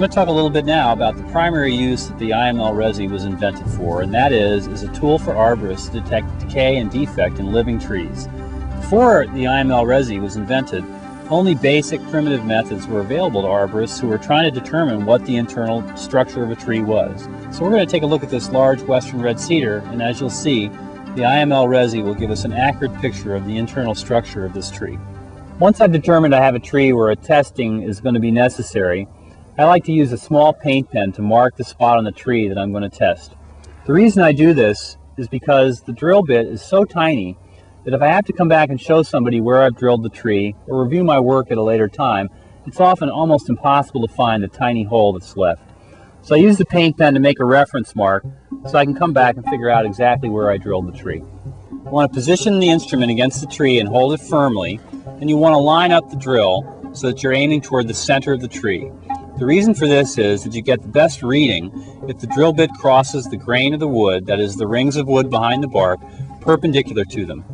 going to talk a little bit now about the primary use that the IML Resi was invented for, and that is as a tool for arborists to detect decay and defect in living trees. Before the IML Resi was invented, only basic primitive methods were available to arborists who were trying to determine what the internal structure of a tree was. So we're going to take a look at this large western red cedar, and as you'll see, the IML Resi will give us an accurate picture of the internal structure of this tree. Once I've determined I have a tree where a testing is going to be necessary, I like to use a small paint pen to mark the spot on the tree that I'm going to test. The reason I do this is because the drill bit is so tiny that if I have to come back and show somebody where I've drilled the tree or review my work at a later time, it's often almost impossible to find the tiny hole that's left. So I use the paint pen to make a reference mark so I can come back and figure out exactly where I drilled the tree. You want to position the instrument against the tree and hold it firmly, and you want to line up the drill so that you're aiming toward the center of the tree. The reason for this is that you get the best reading if the drill bit crosses the grain of the wood, that is the rings of wood behind the bark, perpendicular to them.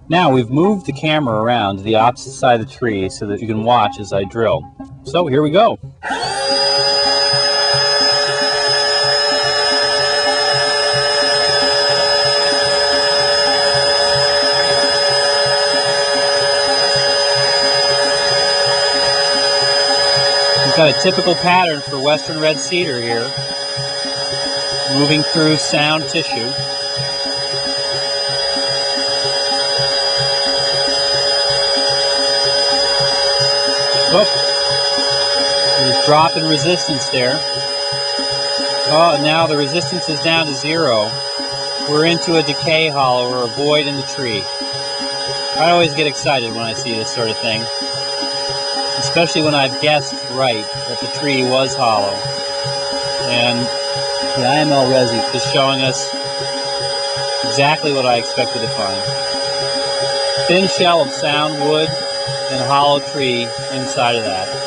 Now we've moved the camera around to the opposite side of the tree so that you can watch as I drill. So here we go. We've got a typical pattern for western red cedar here, moving through sound tissue. Whoop. There's a drop in resistance there. Oh, and now the resistance is down to 0. We're into a decay hollow or a void in the tree. I always get excited when I see this sort of thing, especially when I've guessed right that the tree was hollow. And the IML Resi is showing us exactly what I expected to find. Thin shell of sound wood and a hollow tree inside of that.